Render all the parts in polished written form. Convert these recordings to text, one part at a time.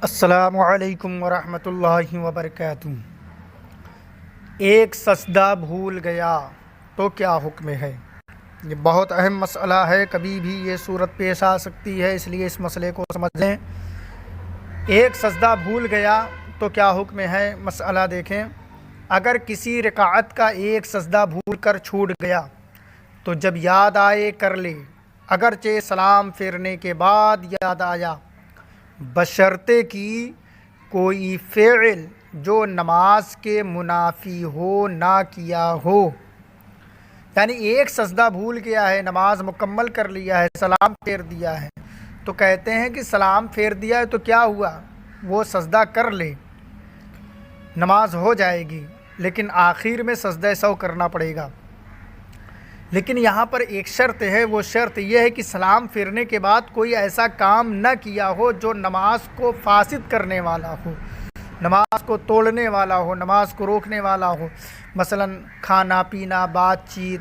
السلام علیکم ورحمۃ اللہ وبرکاتہ۔ ایک سجدہ بھول گیا تو کیا حکم ہے؟ یہ بہت اہم مسئلہ ہے، کبھی بھی یہ صورت پیش آ سکتی ہے، اس لیے اس مسئلے کو سمجھ لیں۔ ایک سجدہ بھول گیا تو کیا حکم ہے؟ مسئلہ دیکھیں، اگر کسی رکعت کا ایک سجدہ بھول کر چھوٹ گیا تو جب یاد آئے کر لے، اگرچہ سلام پھیرنے کے بعد یاد آیا، بشرطے کہ کوئی فعل جو نماز کے منافی ہو نہ کیا ہو۔ یعنی ایک سجدہ بھول گیا ہے، نماز مکمل کر لیا ہے، سلام پھیر دیا ہے، تو کہتے ہیں کہ سلام پھیر دیا ہے تو کیا ہوا، وہ سجدہ کر لے، نماز ہو جائے گی، لیکن آخر میں سجدہ سہو کرنا پڑے گا۔ لیکن یہاں پر ایک شرط ہے، وہ شرط یہ ہے کہ سلام پھیرنے کے بعد کوئی ایسا کام نہ کیا ہو جو نماز کو فاسد کرنے والا ہو، نماز کو توڑنے والا ہو، نماز کو روکنے والا ہو، مثلا کھانا پینا، بات چیت،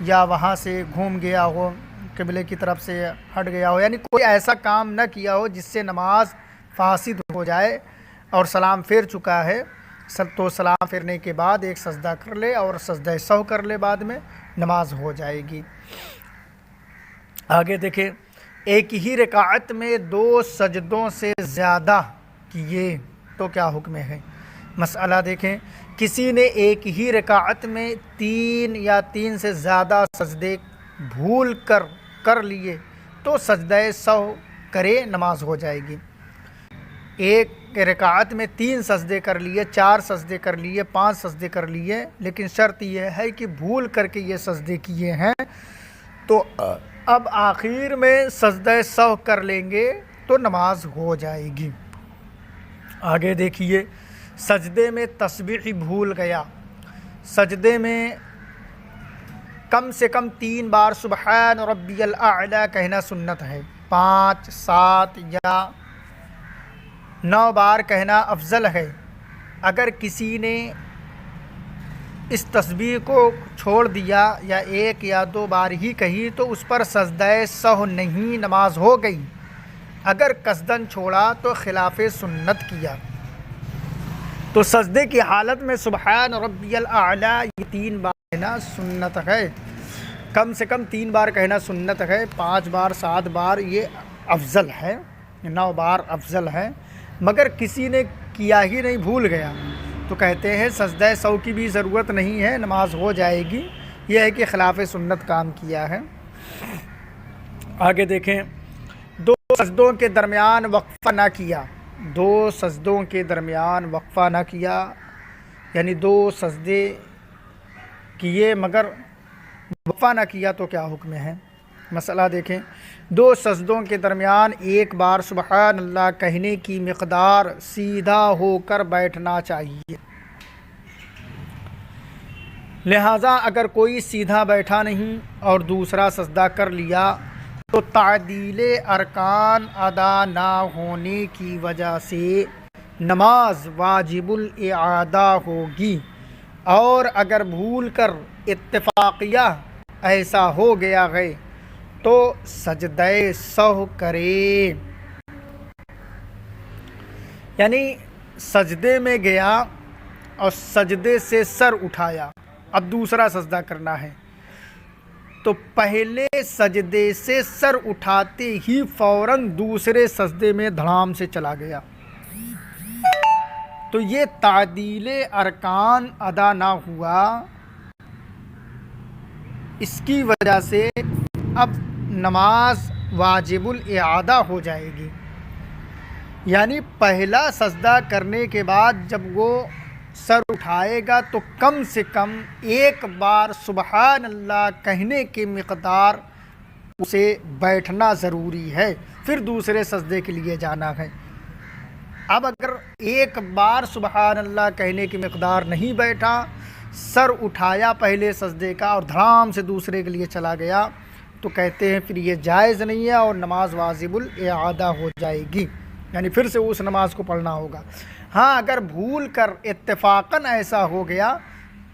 یا وہاں سے گھوم گیا ہو، قبلے کی طرف سے ہٹ گیا ہو، یعنی کوئی ایسا کام نہ کیا ہو جس سے نماز فاسد ہو جائے، اور سلام پھیر چکا ہے تو سلام پھیرنے کے بعد ایک سجدہ کر لے اور سجدہ سہو کر لے، بعد میں نماز ہو جائے گی۔ آگے دیکھیں، ایک ہی رکعت میں دو سجدوں سے زیادہ کیے تو کیا حکم ہے؟ مسئلہ دیکھیں، کسی نے ایک ہی رکعت میں تین سے زیادہ سجدے بھول کر لیے تو سجدہ سہو کرے، نماز ہو جائے گی۔ ایک رکعت میں 3 سجدے کر لیے، 4 سجدے کر لیے، 5 سجدے کر لیے، لیکن شرط یہ ہے کہ بھول کر کے یہ سجدے کیے ہیں تو اب آخر میں سجدہ سہو کر لیں گے تو نماز ہو جائے گی۔ آگے دیکھیے، سجدے میں تسبیح بھول گیا، سجدے میں کم سے کم 3 بار سبحان ربی الاعلی کہنا سنت ہے، 5، 7 یا 9 بار کہنا افضل ہے۔ اگر کسی نے اس تسبیح کو چھوڑ دیا یا 1 یا 2 بار ہی کہی تو اس پر سجدہ سہو نہیں، نماز ہو گئی۔ اگر قصدن چھوڑا تو خلاف سنت کیا۔ تو سجدے کی حالت میں سبحان ربی الاعلی یہ 3 بار کہنا سنت ہے، کم سے کم 3 بار کہنا سنت ہے، 5 بار 7 بار یہ افضل ہے، 9 بار افضل ہے۔ مگر کسی نے کیا ہی نہیں، بھول گیا، تو کہتے ہیں سجدہ سہو کی بھی ضرورت نہیں ہے، نماز ہو جائے گی، یہ ہے کہ خلاف سنت کام کیا ہے۔ آگے دیکھیں، 2 سجدوں کے درمیان وقفہ نہ کیا، 2 سجدوں کے درمیان وقفہ نہ کیا، یعنی 2 سجدے کیے مگر وقفہ نہ کیا تو کیا حکم ہے؟ مسئلہ دیکھیں، 2 سجدوں کے درمیان 1 بار سبحان اللہ کہنے کی مقدار سیدھا ہو کر بیٹھنا چاہیے، لہٰذا اگر کوئی سیدھا بیٹھا نہیں اور دوسرا سجدہ کر لیا تو تعدیل ارکان ادا نہ ہونے کی وجہ سے نماز واجب الاعادہ ہوگی، اور اگر بھول کر اتفاقیہ ایسا ہو گیا ہے تو سجدہ سہو کرے۔ یعنی سجدے میں گیا اور سجدے سے سر اٹھایا، اب دوسرا سجدہ کرنا ہے، تو پہلے سجدے سے سر اٹھاتے ہی فوراً دوسرے سجدے میں دھڑام سے چلا گیا، تو یہ تعدیل ارکان ادا نہ ہوا، اس کی وجہ سے اب نماز واجب الاعادہ ہو جائے گی۔ یعنی پہلا سجدہ کرنے کے بعد جب وہ سر اٹھائے گا تو کم سے کم 1 بار سبحان اللہ کہنے کی مقدار اسے بیٹھنا ضروری ہے، پھر دوسرے سجدے کے لیے جانا ہے۔ اب اگر 1 بار سبحان اللہ کہنے کی مقدار نہیں بیٹھا، سر اٹھایا پہلے سجدے کا اور دھڑام سے دوسرے کے لیے چلا گیا، تو کہتے ہیں پھر یہ جائز نہیں ہے اور نماز واجب الاعادہ ہو جائے گی، یعنی پھر سے اس نماز کو پڑھنا ہوگا۔ ہاں اگر بھول کر اتفاقاً ایسا ہو گیا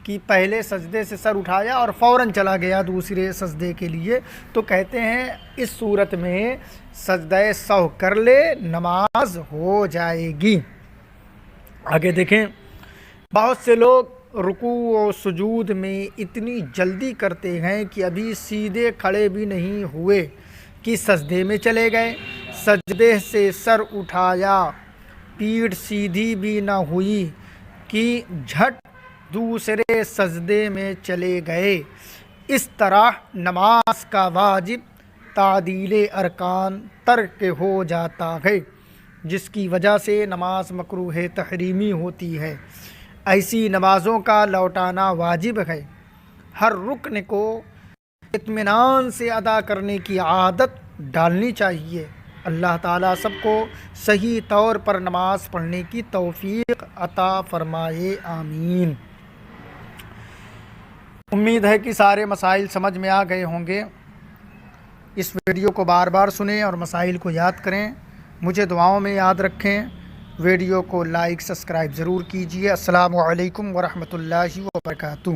کہ پہلے سجدے سے سر اٹھایا اور فوراً چلا گیا دوسرے سجدے کے لیے، تو کہتے ہیں اس صورت میں سجدہ سہو کر لے، نماز ہو جائے گی۔ آگے دیکھیں، بہت سے لوگ رکوع و سجود میں اتنی جلدی کرتے ہیں کہ ابھی سیدھے کھڑے بھی نہیں ہوئے کہ سجدے میں چلے گئے، سجدے سے سر اٹھایا، پیٹھ سیدھی بھی نہ ہوئی کہ جھٹ دوسرے سجدے میں چلے گئے۔ اس طرح نماز کا واجب تعدیل ارکان ترک ہو جاتا ہے، جس کی وجہ سے نماز مکروہ تحریمی ہوتی ہے۔ ایسی نمازوں کا لوٹانا واجب ہے۔ ہر رکن کو اطمینان سے ادا کرنے کی عادت ڈالنی چاہیے۔ اللہ تعالیٰ سب کو صحیح طور پر نماز پڑھنے کی توفیق عطا فرمائے، آمین۔ امید ہے کہ سارے مسائل سمجھ میں آ گئے ہوں گے۔ اس ویڈیو کو بار بار سنیں اور مسائل کو یاد کریں، مجھے دعاؤں میں یاد رکھیں۔ ویڈیو کو لائک سبسکرائب ضرور کیجیے۔ السلام علیکم ورحمۃ اللہ وبرکاتہ۔